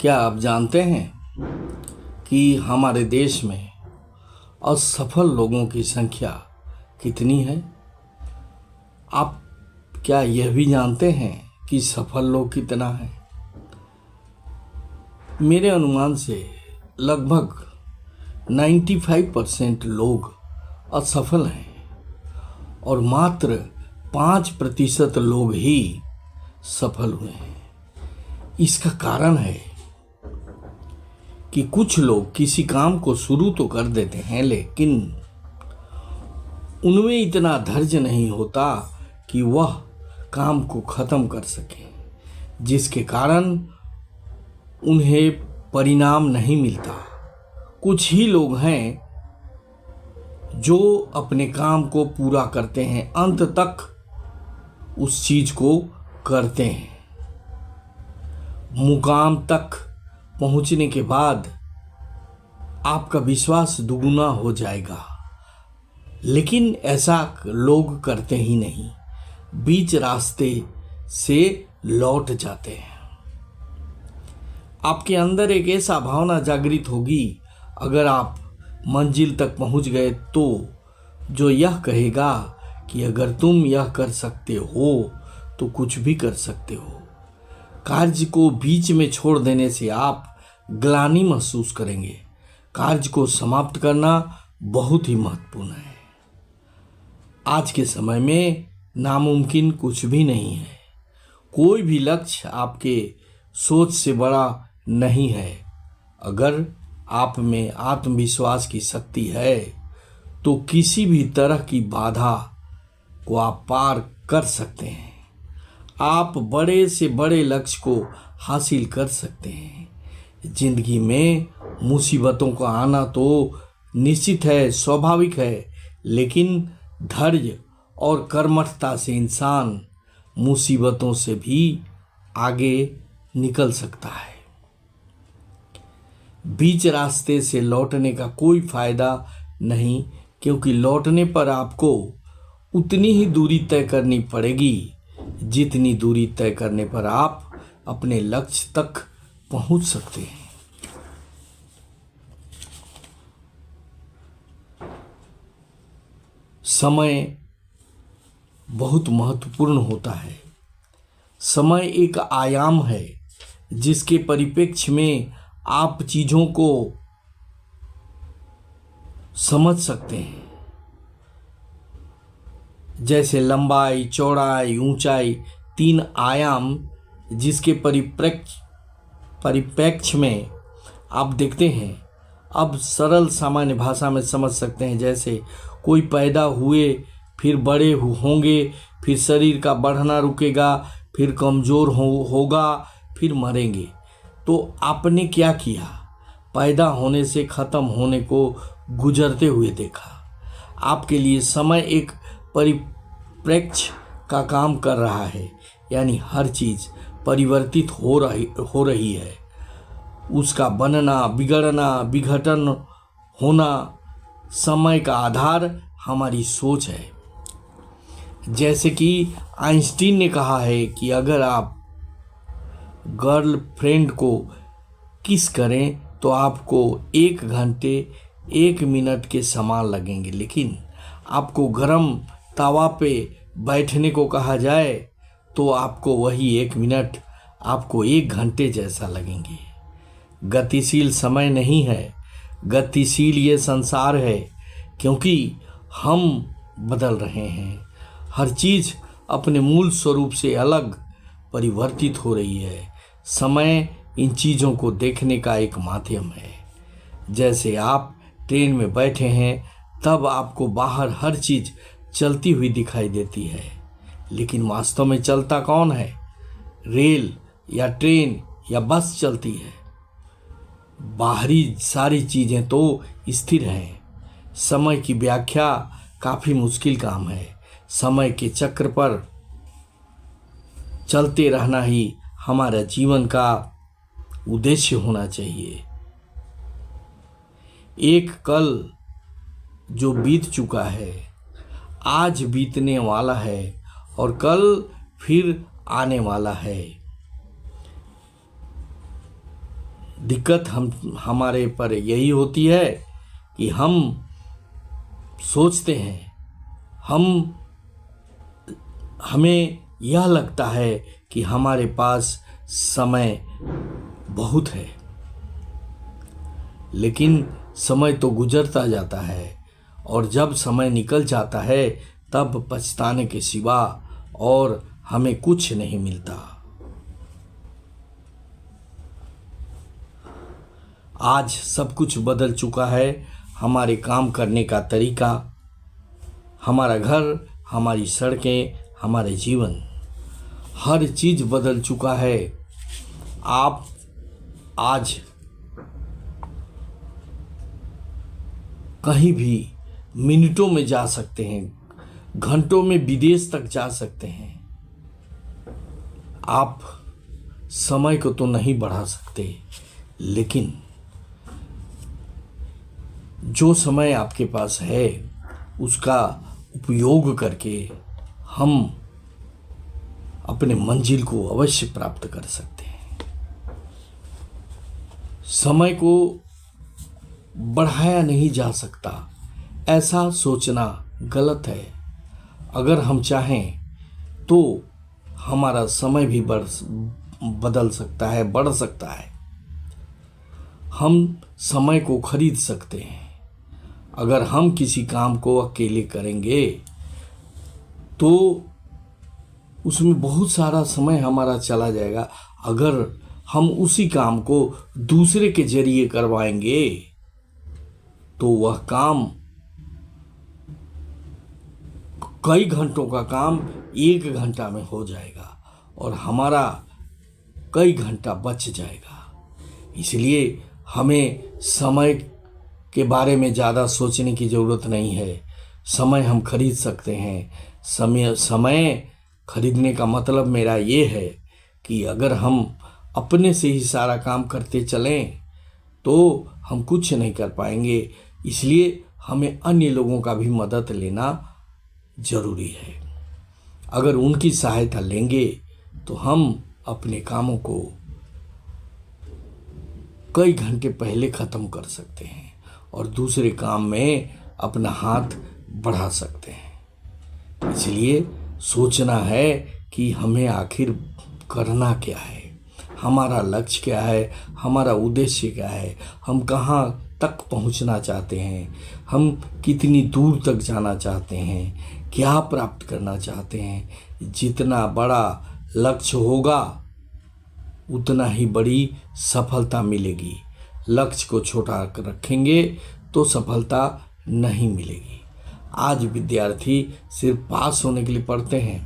क्या आप जानते हैं कि हमारे देश में असफल लोगों की संख्या कितनी है? आप क्या यह भी जानते हैं कि सफल लोग कितना है? मेरे अनुमान से लगभग 95% लोग असफल हैं और मात्र 5% लोग ही सफल हुए हैं। इसका कारण है कि कुछ लोग किसी काम को शुरू तो कर देते हैं, लेकिन उनमें इतना धैर्य नहीं होता कि वह काम को खत्म कर सके, जिसके कारण उन्हें परिणाम नहीं मिलता। कुछ ही लोग हैं जो अपने काम को पूरा करते हैं, अंत तक उस चीज को करते हैं। मुकाम तक पहुंचने के बाद आपका विश्वास दुगुना हो जाएगा, लेकिन ऐसा लोग करते ही नहीं, बीच रास्ते से लौट जाते हैं। आपके अंदर एक ऐसा भावना जागृत होगी, अगर आप मंजिल तक पहुंच गए तो, जो यह कहेगा कि अगर तुम यह कर सकते हो तो कुछ भी कर सकते हो। कार्य को बीच में छोड़ देने से आप ग्लानि महसूस करेंगे। कार्य को समाप्त करना बहुत ही महत्वपूर्ण है। आज के समय में नामुमकिन कुछ भी नहीं है। कोई भी लक्ष्य आपके सोच से बड़ा नहीं है। अगर आप में आत्मविश्वास की शक्ति है तो किसी भी तरह की बाधा को आप पार कर सकते हैं। आप बड़े से बड़े लक्ष्य को हासिल कर सकते हैं। जिंदगी में मुसीबतों का आना तो निश्चित है, स्वाभाविक है, लेकिन धैर्य और कर्मठता से इंसान मुसीबतों से भी आगे निकल सकता है। बीच रास्ते से लौटने का कोई फायदा नहीं, क्योंकि लौटने पर आपको उतनी ही दूरी तय करनी पड़ेगी जितनी दूरी तय करने पर आप अपने लक्ष्य तक पहुंच सकते हैं। समय बहुत महत्वपूर्ण होता है। समय एक आयाम है जिसके परिप्रेक्ष्य में आप चीजों को समझ सकते हैं, जैसे लंबाई, चौड़ाई, ऊंचाई, 3 आयाम, जिसके परिप्रेक्ष्य में आप देखते हैं। अब सरल सामान्य भाषा में समझ सकते हैं, जैसे कोई पैदा हुए, फिर बड़े होंगे, फिर शरीर का बढ़ना रुकेगा, फिर कमज़ोर होगा, फिर मरेंगे। तो आपने क्या किया? पैदा होने से ख़त्म होने को गुजरते हुए देखा। आपके लिए समय एक परिप्रेक्ष्य का काम कर रहा है, यानी हर चीज़ परिवर्तित हो रही है। उसका बनना, बिगड़ना, विघटन होना, समय का आधार हमारी सोच है। जैसे कि आइंस्टीन ने कहा है कि अगर आप गर्लफ्रेंड को किस करें तो आपको 1 घंटे 1 मिनट के समान लगेंगे, लेकिन आपको गर्म तवा पे बैठने को कहा जाए तो आपको वही 1 मिनट आपको 1 घंटे जैसा लगेंगे। गतिशील समय नहीं है, गतिशील ये संसार है, क्योंकि हम बदल रहे हैं। हर चीज़ अपने मूल स्वरूप से अलग परिवर्तित हो रही है। समय इन चीज़ों को देखने का एक माध्यम है। जैसे आप ट्रेन में बैठे हैं, तब आपको बाहर हर चीज़ चलती हुई दिखाई देती है, लेकिन वास्तव में चलता कौन है? रेल या ट्रेन या बस चलती है। बाहरी सारी चीज़ें तो स्थिर हैं। समय की व्याख्या काफ़ी मुश्किल काम है। समय के चक्र पर चलते रहना ही हमारा जीवन का उद्देश्य होना चाहिए। एक कल जो बीत चुका है, आज बीतने वाला है और कल फिर आने वाला है। दिक्कत हमारे पर यही होती है कि हम सोचते हैं, हमें यह लगता है कि हमारे पास समय बहुत है, लेकिन समय तो गुजरता जाता है और जब समय निकल जाता है तब पछताने के सिवा और हमें कुछ नहीं मिलता। आज सब कुछ बदल चुका है, हमारे काम करने का तरीका, हमारा घर, हमारी सड़कें, हमारे जीवन, हर चीज़ बदल चुका है। आप आज कहीं भी मिनटों में जा सकते हैं, घंटों में विदेश तक जा सकते हैं। आप समय को तो नहीं बढ़ा सकते, लेकिन जो समय आपके पास है उसका उपयोग करके हम अपने मंजिल को अवश्य प्राप्त कर सकते हैं। समय को बढ़ाया नहीं जा सकता, ऐसा सोचना गलत है। अगर हम चाहें तो हमारा समय भी बदल सकता है, बढ़ सकता है। हम समय को खरीद सकते हैं। अगर हम किसी काम को अकेले करेंगे तो उसमें बहुत सारा समय हमारा चला जाएगा। अगर हम उसी काम को दूसरे के जरिए करवाएंगे तो वह काम, कई घंटों का काम 1 घंटा में हो जाएगा और हमारा कई घंटा बच जाएगा। इसलिए हमें समय के बारे में ज़्यादा सोचने की ज़रूरत नहीं है। समय हम खरीद सकते हैं। समय खरीदने का मतलब मेरा ये है कि अगर हम अपने से ही सारा काम करते चलें तो हम कुछ नहीं कर पाएंगे। इसलिए हमें अन्य लोगों का भी मदद लेना ज़रूरी है। अगर उनकी सहायता लेंगे तो हम अपने कामों को कई घंटे पहले ख़त्म कर सकते हैं और दूसरे काम में अपना हाथ बढ़ा सकते हैं। इसलिए सोचना है कि हमें आखिर करना क्या है, हमारा लक्ष्य क्या है, हमारा उद्देश्य क्या है, हम कहाँ तक पहुँचना चाहते हैं, हम कितनी दूर तक जाना चाहते हैं, क्या प्राप्त करना चाहते हैं। जितना बड़ा लक्ष्य होगा उतना ही बड़ी सफलता मिलेगी। लक्ष्य को छोटा रखेंगे तो सफलता नहीं मिलेगी। आज विद्यार्थी सिर्फ पास होने के लिए पढ़ते हैं,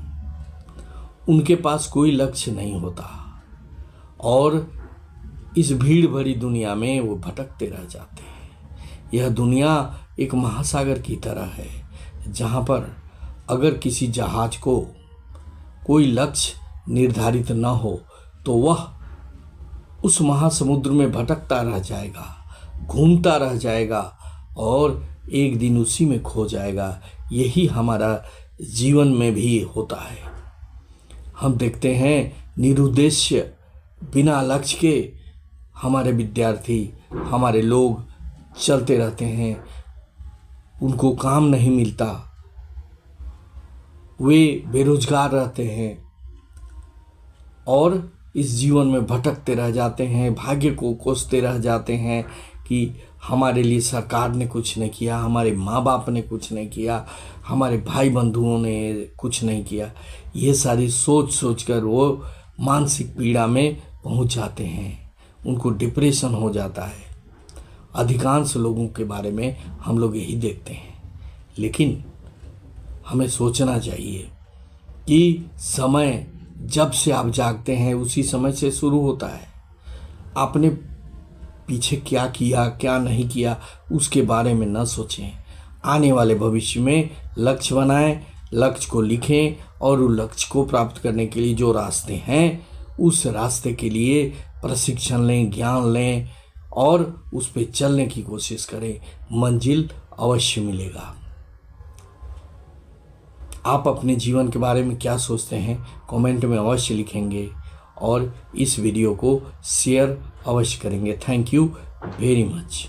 उनके पास कोई लक्ष्य नहीं होता और इस भीड़ भरी दुनिया में वो भटकते रह जाते हैं। यह दुनिया एक महासागर की तरह है जहाँ पर अगर किसी जहाज को कोई लक्ष्य निर्धारित न हो तो वह उस महासमुद्र में भटकता रह जाएगा, घूमता रह जाएगा और एक दिन उसी में खो जाएगा। यही हमारा जीवन में भी होता है। हम देखते हैं निरुद्देश्य, बिना लक्ष्य के हमारे विद्यार्थी, हमारे लोग चलते रहते हैं, उनको काम नहीं मिलता, वे बेरोजगार रहते हैं और इस जीवन में भटकते रह जाते हैं, भाग्य को कोसते रह जाते हैं कि हमारे लिए सरकार ने कुछ नहीं किया, हमारे माँ बाप ने कुछ नहीं किया, हमारे भाई बंधुओं ने कुछ नहीं किया। ये सारी सोच सोच कर वो मानसिक पीड़ा में पहुंच जाते हैं, उनको डिप्रेशन हो जाता है। अधिकांश लोगों के बारे में हम लोग यही देखते हैं। लेकिन हमें सोचना चाहिए कि समय जब से आप जागते हैं उसी समय से शुरू होता है। आपने पीछे क्या किया क्या नहीं किया उसके बारे में न सोचें। आने वाले भविष्य में लक्ष्य बनाएं, लक्ष्य को लिखें और उस लक्ष्य को प्राप्त करने के लिए जो रास्ते हैं उस रास्ते के लिए प्रशिक्षण लें, ज्ञान लें और उस पर चलने की कोशिश करें। मंजिल अवश्य मिलेगा। आप अपने जीवन के बारे में क्या सोचते हैं कमेंट में अवश्य लिखेंगे और इस वीडियो को शेयर अवश्य करेंगे। Thank you very much.